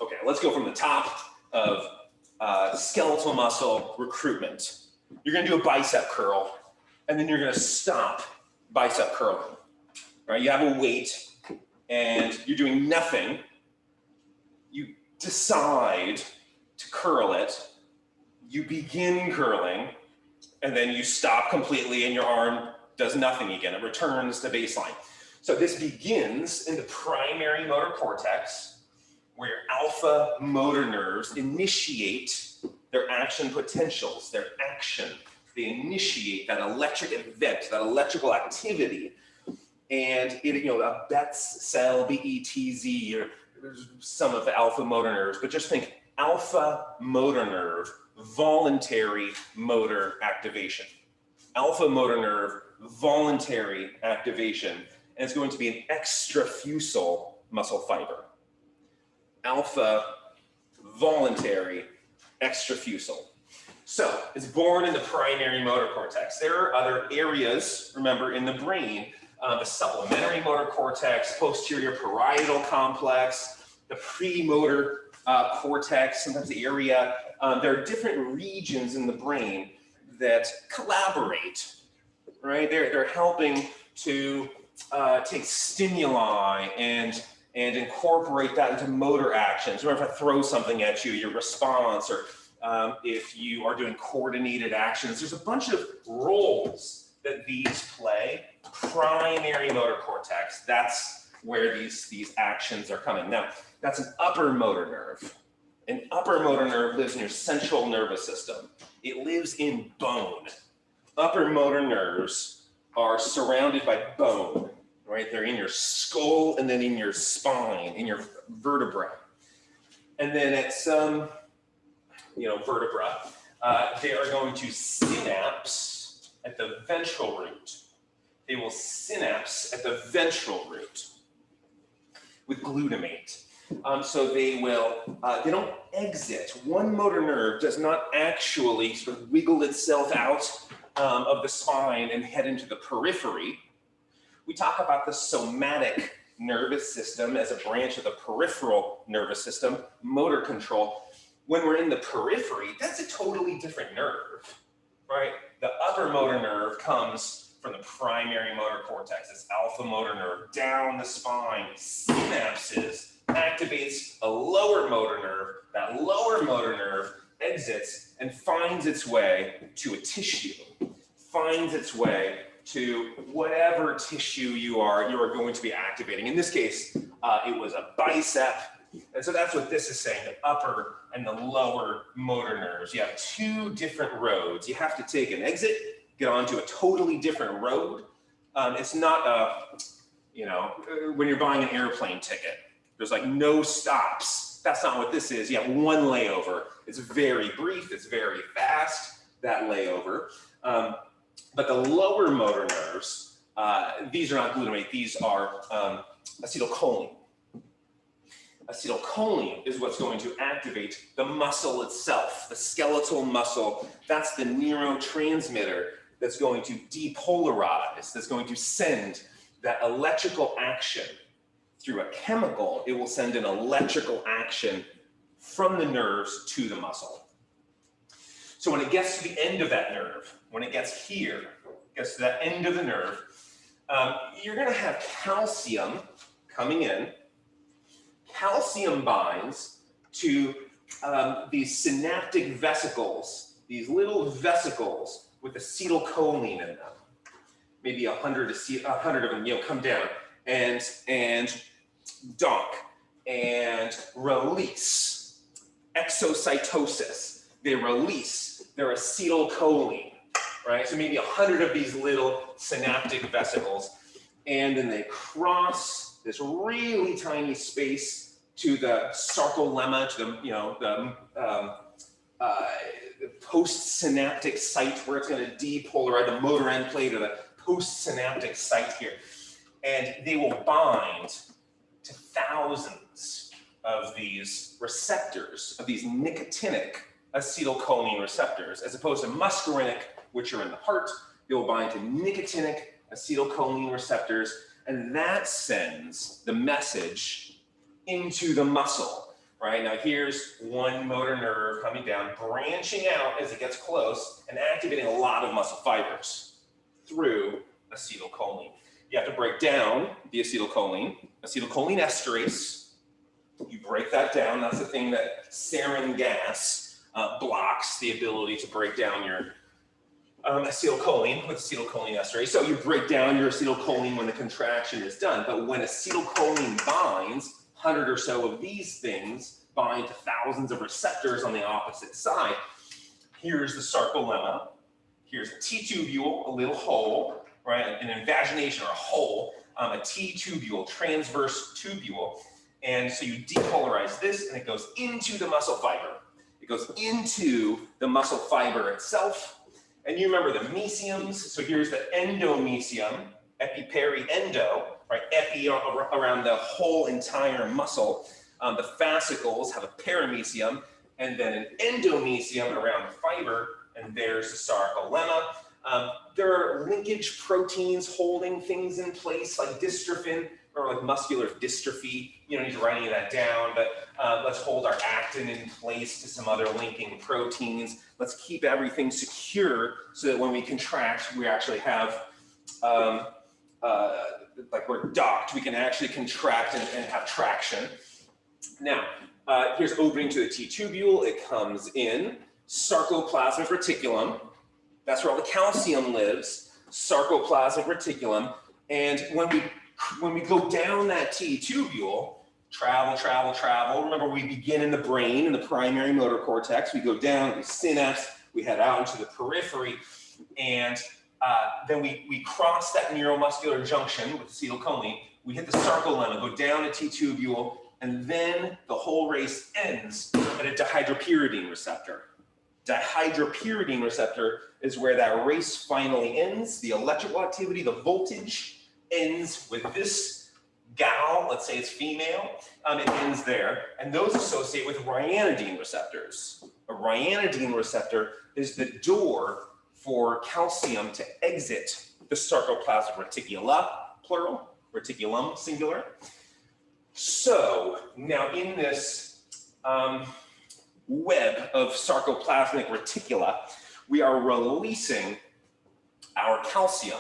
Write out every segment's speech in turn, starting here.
okay, let's go from the top of skeletal muscle recruitment. You're gonna do a bicep curl, and then you're gonna stop bicep curling, right? You have a weight, and you're doing nothing. You decide to curl it, you begin curling, and then you stop completely and your arm does nothing again. It returns to baseline. So this begins in the primary motor cortex, where alpha motor nerves initiate their action potentials, their action. They initiate that electric event, that electrical activity. And it, a Betz cell, B-E-T-Z, or some of the alpha motor nerves, but just think alpha motor nerve, voluntary motor activation. Alpha motor nerve, voluntary activation, and it's going to be an extrafusal muscle fiber. Alpha, voluntary, extrafusal. So it's born in the primary motor cortex. There are other areas, remember, in the brain, the supplementary motor cortex, posterior parietal complex, the premotor cortex, sometimes the area. There are different regions in the brain that collaborate, right? They're helping to take stimuli and incorporate that into motor actions. Remember, if I throw something at you, your response, or if you are doing coordinated actions, there's a bunch of roles that these play. Primary motor cortex, that's where these actions are coming. Now, that's an upper motor nerve. An upper motor nerve lives in your central nervous system. It lives in bone. Upper motor nerves are surrounded by bone, right? They're in your skull and then in your spine, in your vertebra. And then at some, vertebra, they are going to synapse at the ventral root. They will synapse at the ventral root with glutamate. So they don't exit. One motor nerve does not actually sort of wiggle itself out of the spine and head into the periphery. We talk about the somatic nervous system as a branch of the peripheral nervous system, motor control. When we're in the periphery, that's a totally different nerve, right? The upper motor nerve comes from the primary motor cortex, this alpha motor nerve, down the spine, synapses, activates a lower motor nerve. That lower motor nerve exits and finds its way to a tissue, finds its way to whatever tissue you are going to be activating. In this case, it was a bicep. And so that's what this is saying, the upper and the lower motor nerves. You have two different roads. You have to take an exit, get onto a totally different road. It's not when you're buying an airplane ticket, there's like no stops. That's not what this is. You have one layover. It's very brief, it's very fast, that layover. But the lower motor nerves, these are not glutamate, these are acetylcholine. Acetylcholine is what's going to activate the muscle itself, the skeletal muscle. That's the neurotransmitter that's going to depolarize, that's going to send that electrical action through a chemical. It will send an electrical action from the nerves to the muscle. So when it gets to the end of that nerve, when it gets here, gets to that end of the nerve, you're going to have calcium coming in. Calcium binds to these synaptic vesicles, these little vesicles with acetylcholine in them. Maybe 100 of them, come down and dock and release. Exocytosis, they release their acetylcholine, right? So maybe 100 of these little synaptic vesicles, and then they cross this really tiny space to the sarcolemma, to the postsynaptic site where it's going to depolarize the motor end plate, or the postsynaptic site here. And they will bind to thousands of these receptors, of these nicotinic acetylcholine receptors, as opposed to muscarinic, which are in the heart. They will bind to nicotinic acetylcholine receptors, and that sends the message into the muscle. right? Now here's one motor nerve coming down, branching out as it gets close and activating a lot of muscle fibers through acetylcholine. You have to break down the acetylcholine esterase. You break that down. That's the thing that sarin gas blocks the ability to break down your acetylcholine with acetylcholine esterase. So you break down your acetylcholine when the contraction is done. But when acetylcholine binds, 100 or so of these things bind to thousands of receptors on the opposite side. Here's the sarcolemma. Here's a Ttubule, a little hole, right? An invagination or a hole, a Ttubule, transverse tubule. And so you depolarize this and it goes into the muscle fiber. It goes into the muscle fiber itself. And you remember the mesiums. So here's the endomesium, epiperiendo, right? Epi around the whole entire muscle. The fascicles have a paramecium and then an endomesium around the fiber. And there's the sarcolemma. There are linkage proteins holding things in place like dystrophin or like muscular dystrophy. You don't need to write any of that down, but let's hold our actin in place to some other linking proteins. Let's keep everything secure so that when we contract, we actually have, like we're docked, we can actually contract and have traction. Now, here's opening to the Ttubule. It comes in. Sarcoplasmic reticulum, that's where all the calcium lives, sarcoplasmic reticulum. And when we go down that Ttubule, travel, remember we begin in the brain, in the primary motor cortex, we go down, we synapse, we head out into the periphery, and then we cross that neuromuscular junction with acetylcholine, we hit the sarcolemma, go down a Ttubule, and then the whole race ends at a dihydropyridine receptor. Dihydropyridine receptor is where that race finally ends. The electrical activity, the voltage ends with this gal, let's say it's female, it ends there. And those associate with ryanodine receptors. A ryanodine receptor is the door for calcium to exit the sarcoplasmic reticula, plural, reticulum, singular. So now in this web of sarcoplasmic reticula, we are releasing our calcium.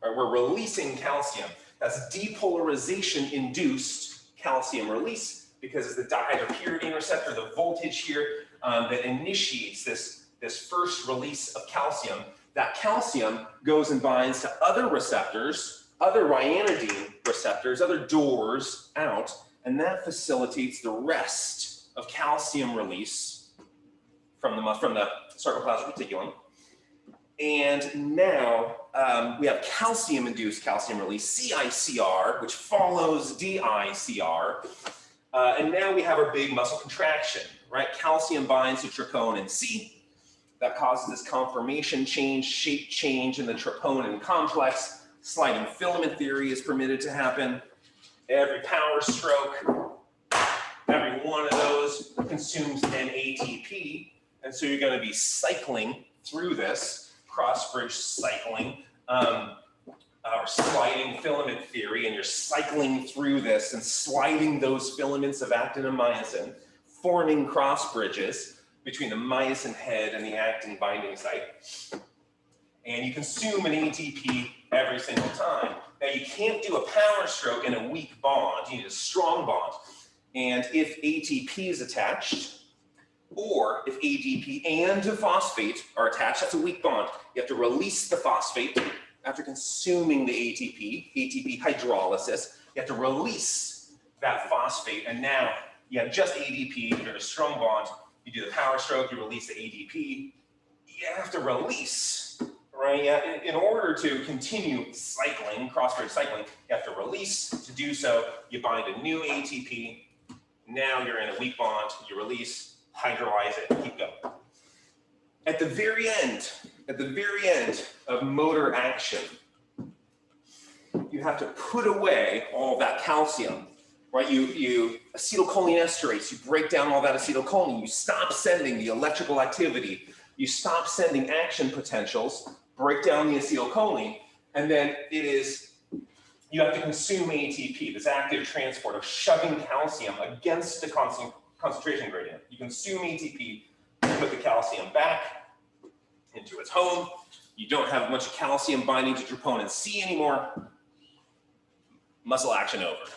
Right? We're releasing calcium. That's depolarization-induced calcium release because it's the dihydropyridine receptor, the voltage here that initiates this first release of calcium. That calcium goes and binds to other receptors, other ryanodine receptors, other doors out, and that facilitates the rest of calcium release from the sarcoplasmic reticulum. And now we have calcium-induced calcium release, CICR, which follows DICR. And now we have our big muscle contraction, right? Calcium binds to troponin C. That causes this conformation change, shape change in the troponin complex. Sliding filament theory is permitted to happen. Every power stroke, every one of those consumes an ATP. And so you're going to be cycling through this, cross-bridge cycling, or sliding filament theory, and you're cycling through this and sliding those filaments of actin and myosin, forming cross bridges between the myosin head and the actin binding site. And you consume an ATP every single time. Now you can't do a power stroke in a weak bond, you need a strong bond. And if ATP is attached, or if ADP and phosphate are attached, that's a weak bond. You have to release the phosphate after consuming the ATP hydrolysis. You have to release that phosphate, and now you have just ADP, you have a strong bond. You do the power stroke, you release the ADP. You have to release, right? In order to continue cycling, cross-bridge cycling, you have to release. To do so, you bind a new ATP. Now you're in a weak bond, you release, hydrolyze it, keep going. At the very end of motor action, you have to put away all that calcium, right? You acetylcholine esterase, you break down all that acetylcholine, you stop sending the electrical activity, you stop sending action potentials, break down the acetylcholine, and then you have to consume ATP, this active transport of shoving calcium against the concentration gradient. You consume ATP, put the calcium back into its home. You don't have much calcium binding to troponin C anymore. Muscle action over.